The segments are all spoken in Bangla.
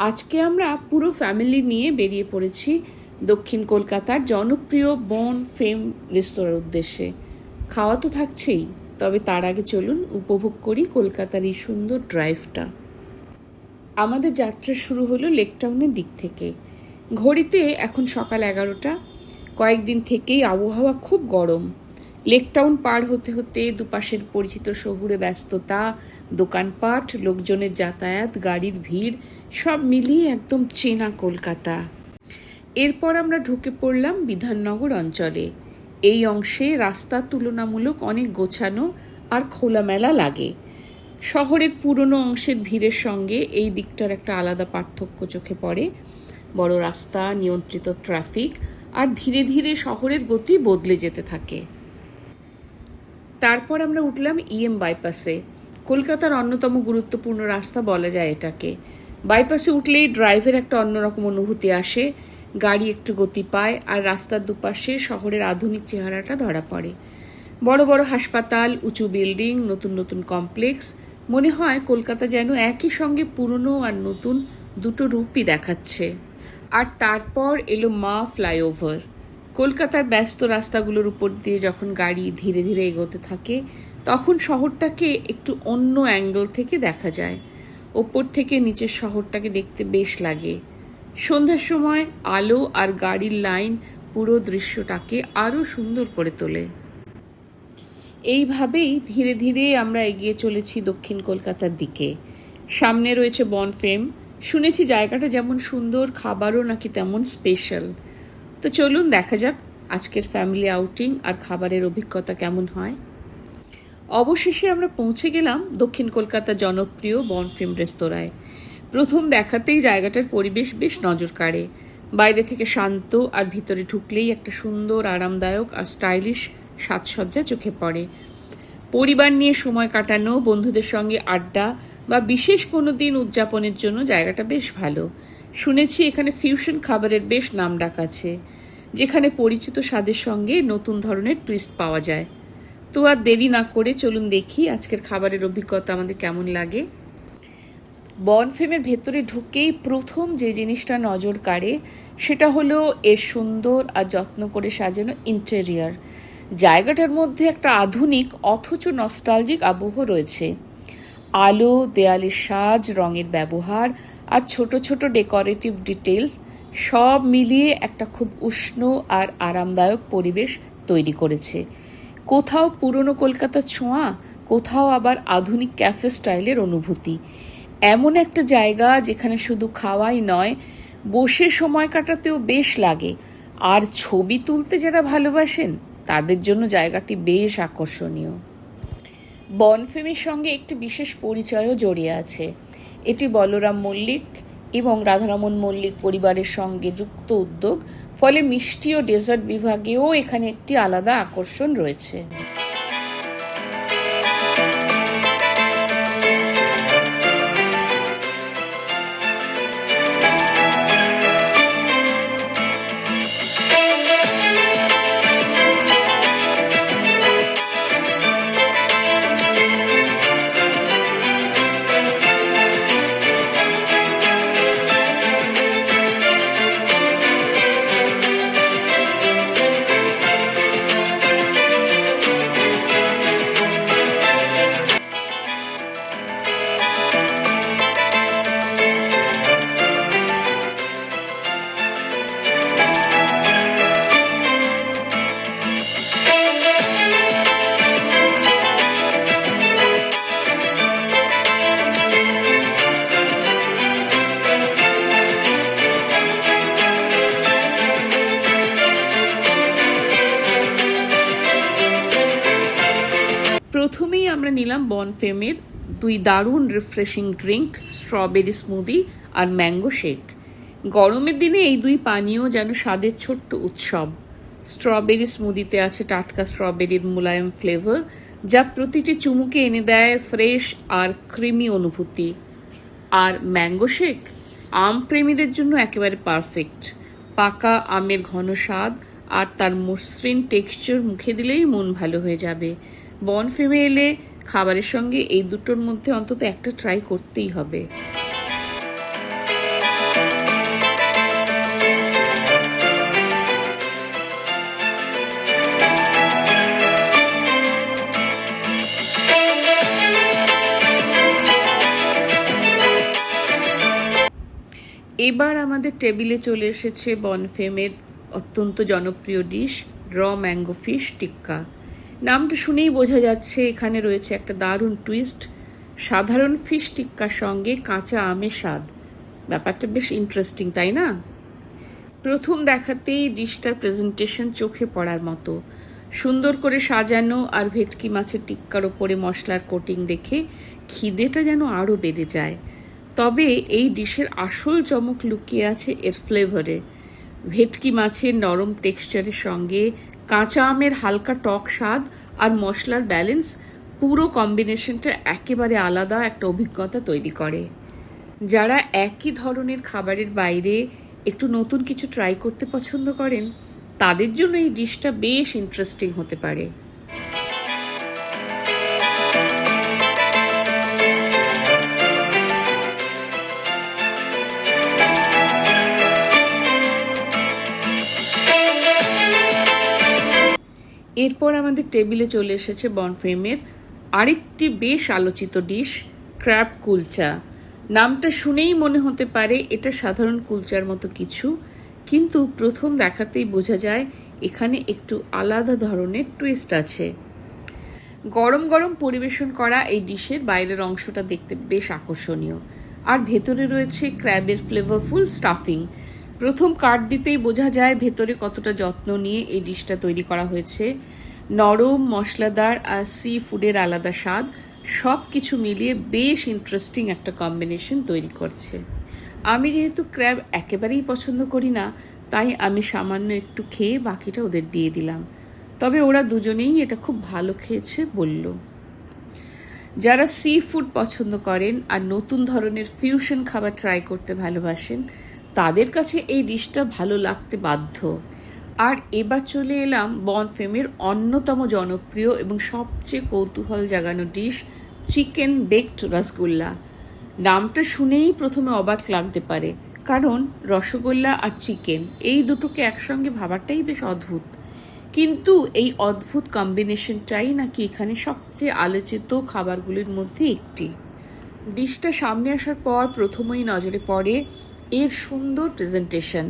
আজকে আমরা পুরো ফ্যামিলি নিয়ে বেরিয়ে পড়েছি দক্ষিণ কলকাতার জনপ্রিয় বন ফেম রেস্তোরাঁর উদ্দেশ্যে। খাওয়া তো থাকছেই, তবে তার আগে চলুন উপভোগ করি কলকাতার এই সুন্দর ড্রাইভটা। আমাদের যাত্রা শুরু হলো লেক টাউনের দিক থেকে। ঘড়িতে এখন সকাল 11টা। কয়েকদিন থেকেই আবহাওয়া খুব গরম। লেক টাউন পার হতে হতে দুপাশের পরিচিত শহুরে ব্যস্ততা, দোকানপাট, লোকজনের যাতায়াত, গাড়ির ভিড় সব মিলিয়ে একদম চেনা কলকাতা। এরপর আমরা ঢুকে পড়লাম বিধাননগর অঞ্চলে। এই অংশে রাস্তা তুলনামূলক অনেক গোছানো আর খোলামেলা লাগে। শহরের পুরনো অংশের ভিড়ের সঙ্গে এই দিকটার একটা আলাদা পার্থক্য চোখে পড়ে। বড় রাস্তা, নিয়ন্ত্রিত ট্রাফিক আর ধীরে ধীরে শহরের গতি বদলে যেতে থাকে। তারপর আমরা উঠলাম বাইপাসে। কলকাতার অন্যতম গুরুত্বপূর্ণ রাস্তা বলা যায় এটাকে। বাইপাসে উঠলেই ড্রাইভের একটা অন্যরকম অনুভূতি আসে, গাড়ি একটু গতি পায় আর রাস্তার দুপাশে শহরের আধুনিক চেহারাটা ধরা পড়ে। বড় বড় হাসপাতাল, উঁচু বিল্ডিং, নতুন নতুন কমপ্লেক্স, মনে হয় কলকাতা যেন একই সঙ্গে পুরনো আর নতুন দুটো রূপই দেখাচ্ছে। আর তারপর এলো মা ফ্লাইওভার। কলকাতার ব্যস্ত রাস্তাগুলোর উপর দিয়ে যখন গাড়ি ধীরে ধীরে এগোতে থাকে, তখন শহরটাকে একটু অন্য অ্যাঙ্গেল থেকে দেখা যায়। ওপর থেকে নিচের শহরটাকে দেখতে বেশ লাগে। সন্ধ্যার সময় আলো আর গাড়ির লাইন পুরো দৃশ্যটাকে আরও সুন্দর করে তোলে। এইভাবেই ধীরে ধীরে আমরা এগিয়ে চলেছি দক্ষিণ কলকাতার দিকে। সামনে রয়েছে বন ফেম। শুনেছি জায়গাটা যেমন সুন্দর, খাবারও নাকি তেমন স্পেশাল। তো চলুন দেখা যাক আজকের ফ্যামিলি আউটিং আর খাবারের অভিজ্ঞতা কেমন হয়। অবশেষে আমরা পৌঁছে গেলাম দক্ষিণ কলকাতার জনপ্রিয় বন ফেম রেস্তোরাঁয়। প্রথম দেখাতেই জায়গাটার পরিবেশ বেশ নজর কাড়ে। বাইরে থেকে শান্ত আর ভিতরে ঢুকলেই একটা সুন্দর, আরামদায়ক আর স্টাইলিশ সাজসজ্জা চোখে পড়ে। পরিবার নিয়ে সময় কাটানো, বন্ধুদের সঙ্গে আড্ডা বা বিশেষ কোনো দিন উদযাপনের জন্য জায়গাটা বেশ ভালো। শুনেছি এখানে ফিউশন খাবারের বেশ নামডাক আছে, যেখানে পরিচিত স্বাদের সঙ্গে নতুন ধরনের টুইস্ট পাওয়া যায়। তো আর দেরি না করে চলুন দেখি আজকের খাবারের অভিজ্ঞতা আমাদের কেমন লাগে। বন ফেমের ভেতরে ঢুকেই প্রথম যে জিনিসটা নজর কাড়ে সেটা হলো এর সুন্দর আর যত্ন করে সাজানো ইন্টেরিয়ার। জায়গাটার মধ্যে একটা আধুনিক অথচ নস্টালজিক আবহ রয়েছে। আলো, দেয়ালের সাজ, রঙের ব্যবহার আর ছোট ছোট ডেকোরেটিভ ডিটেলস সব মিলিয়ে একটা খুব উষ্ণ আর আরামদায়ক পরিবেশ তৈরি করেছে। কোথাও পুরনো কলকাতার ছোঁয়া, কোথাও আবার আধুনিক ক্যাফে স্টাইলের অনুভূতি। এমন একটা জায়গা যেখানে শুধু খাওয়াই নয়, বসে সময় কাটাতেও বেশ লাগে। আর ছবি তুলতে যারা ভালোবাসেন তাদের জন্য জায়গাটি বেশ আকর্ষণীয়। বনফেমের সঙ্গে একটি বিশেষ পরিচয়ও জড়িয়ে আছে। এটি বলরাম মল্লিক এবং রাধারমণ মল্লিক পরিবারের সঙ্গে যুক্ত উদ্যোগ, ফলে মিষ্টি ও ডেজার্ট বিভাগেও এখানে একটি আলাদা আকর্ষণ রয়েছে। প্রথমেই আমরা নিলাম বন ফেমের দুই দারুণ রিফ্রেশিং ড্রিঙ্ক, স্ট্রবেরি স্মুদি আর ম্যাঙ্গো শেক। গরমের দিনে এই দুই পানীয় যেন স্বাদের ছোট্ট উৎসব। স্ট্রবেরি স্মুদিতে আছে টাটকা স্ট্রবেরির মোলায়েম ফ্লেভার, যা প্রতিটি চুমুকে এনে দেয় ফ্রেশ আর ক্রিমি অনুভূতি। আর ম্যাঙ্গো শেক আম প্রেমীদের জন্য একেবারে পারফেক্ট। পাকা আমের ঘন স্বাদ আর তার মসৃণ টেক্সচার মুখে দিলেই মন ভালো হয়ে যাবে। বন ফেমে এলে খাবারের সঙ্গে এই দুটোর মধ্যে অন্তত একটা ট্রাই করতেই হবে। এবার আমাদের টেবিলে চলে এসেছে বনফেমের অত্যন্ত জনপ্রিয় ডিশ র ম্যাঙ্গো ফিশ টিক্কা। নামটা শুনেই বোঝা যাচ্ছে এখানে রয়েছে একটা দারুণ টুইস্ট। সাধারণ ফিশ টিক্কার সঙ্গে কাঁচা আমের স্বাদ। ব্যাপারটা বেশ ইন্টারেস্টিং, তাই না? প্রথম দেখাতেই ডিশটার প্রেজেন্টেশন চোখে পড়ার মতো। সুন্দর করে সাজানো আর ভেটকি মাছের টিক্কার ওপরে মশলার কোটিং দেখে খিদেটা যেন আরও বেড়ে যায়। তবে এই ডিশের আসল চমক লুকিয়ে আছে এর ফ্লেভারে। ভেটকি মাছের নরম টেক্সচারের সঙ্গে কাঁচা আমের হালকা টক স্বাদ আর মশলার ব্যালেন্স পুরো কম্বিনেশনটা একেবারে আলাদা একটা অভিজ্ঞতা তৈরি করে। যারা একই ধরনের খাবারের বাইরে একটু নতুন কিছু ট্রাই করতে পছন্দ করেন তাদের জন্য এই ডিশটা বেশ ইন্টারেস্টিং হতে পারে। এরপর আমাদের টেবিলে চলে এসেছে বনফেমের আরেকটি বেশ আলোচিত ডিশ ক্র্যাব কুলচা। নামটা শুনেই মনে হতে পারে এটা সাধারণ কুলচার মতো কিছু, কিন্তু প্রথম দেখাতেই বোঝা যায় এখানে একটু আলাদা ধরনের টুইস্ট আছে। গরম গরম পরিবেশন করা এই ডিশের বাইরের অংশটা দেখতে বেশ আকর্ষণীয়, আর ভেতরে রয়েছে ক্র্যাবের ফ্লেভারফুল স্টাফিং। প্রথম কাট দিতেই বোঝা যায় ভেতরে কতটা যত্ন নিয়ে এই ডিশটা তৈরি করা হয়েছে। নরম, মশলাদার আর সি ফুডের আলাদা স্বাদ সব কিছু মিলিয়ে বেশ ইন্টারেস্টিং একটা কম্বিনেশন তৈরি করছে। আমি যেহেতু ক্র্যাব একেবারেই পছন্দ করি না, তাই আমি সামান্য একটু খেয়ে বাকিটা ওদের দিয়ে দিলাম। তবে ওরা দুজনেই এটা খুব ভালো খেয়েছে বলল। যারা সি ফুড পছন্দ করেন আর নতুন ধরনের ফিউশন খাবার ট্রাই করতে ভালোবাসেন তাদের কাছে এই ডিশটা ভালো লাগতে বাধ্য। আর এবার চলে এলাম বনফেমের অন্যতম জনপ্রিয় এবং সবচেয়ে কৌতূহল জাগানো ডিশ চিকেন বেকড রসগোল্লা। নামটা শুনেই প্রথমে অবাক লাগতে পারে, কারণ রসগোল্লা আর চিকেন এই দুটোকে একসঙ্গে ভাবাটাই বেশ অদ্ভুত। কিন্তু এই অদ্ভুত কম্বিনেশনটাই নাকি এখানে সবচেয়ে আলোচিত খাবারগুলির মধ্যে একটি। ডিশটা সামনে আসার পর প্রথমেই নজরে পড়ে এর সুন্দর প্রেজেন্টেশন।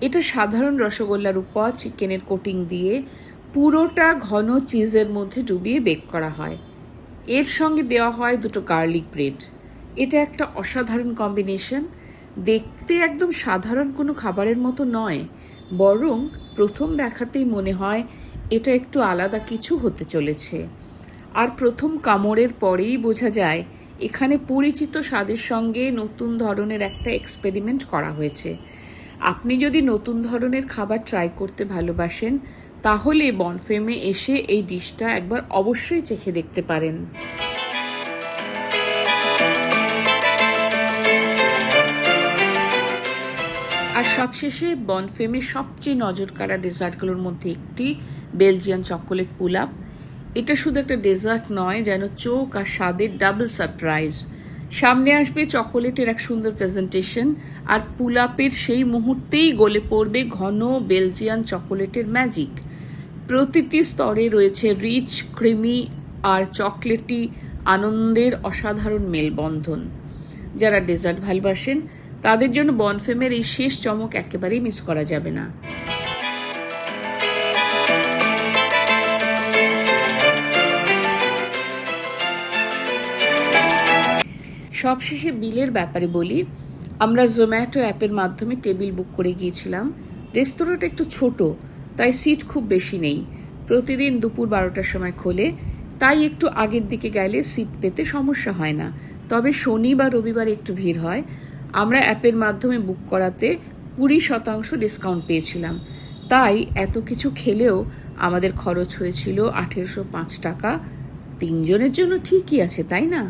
এটা সাধারণ রসগোল্লার উপর চিকেনের কোটিং দিয়ে পুরোটা ঘন চিজের মধ্যে ডুবিয়ে বেক করা হয়। এর সঙ্গে দেওয়া হয় দুটো গার্লিক ব্রেড। এটা একটা অসাধারণ কম্বিনেশন। দেখতে একদম সাধারণ কোনো খাবারের মতো নয়, বরং প্রথম দেখাতেই মনে হয় এটা একটু আলাদা কিছু হতে চলেছে। আর প্রথম কামড়ের পরেই বোঝা যায় এখানে পরিচিত স্বাদের সঙ্গে নতুন ধরনের একটা এক্সপেরিমেন্ট করা হয়েছে। আপনি যদি নতুন ধরনের খাবার ট্রাই করতে ভালোবাসেন তাহলে বনফেমে এসে এই ডিশটা একবার অবশ্যই চেখে দেখতে পারেন। আর সবশেষে বনফেমের সবচেয়ে নজর কাড়া ডেজার্টগুলোর মধ্যে একটি বেলজিয়ান চকোলেট পুলাপ। এটা শুধু একটা ডেজার্ট নয়, যেন চোখ আর স্বাদের ডাবল সারপ্রাইজ। সামনে আসবে চকোলেটের এক সুন্দর প্রেজেন্টেশন, আর পুলাপের সেই মুহূর্তেই গলে পড়বে ঘন বেলজিয়ান চকোলেটের ম্যাজিক। প্রতিটি স্তরে রয়েছে রিচ, ক্রিমি আর চকলেটি আনন্দের অসাধারণ মেলবন্ধন। যারা ডেজার্ট ভালোবাসেন তাদের জন্য বনফেমের এই শেষ চমক একেবারেই মিস করা যাবে না। সবশেষে বিলের ব্যাপারে বলি, আমরা জোম্যাটো অ্যাপের মাধ্যমে টেবিল বুক করে গিয়েছিলাম। রেস্তোরাঁটা একটু ছোট, তাই সিট খুব বেশি নেই। প্রতিদিন দুপুর 12টার সময় খোলে, তাই একটু আগের দিকে গেলে সিট পেতে সমস্যা হয় না। তবে শনি বা রবিবার একটু ভিড় হয়। আমরা অ্যাপের মাধ্যমে বুক করাতে 20% ডিসকাউন্ট পেয়েছিলাম, তাই এত কিছু খেলেও আমাদের খরচ হয়েছিল 1805 টাকা। 3 জনের জন্য ঠিকই আছে, তাই না?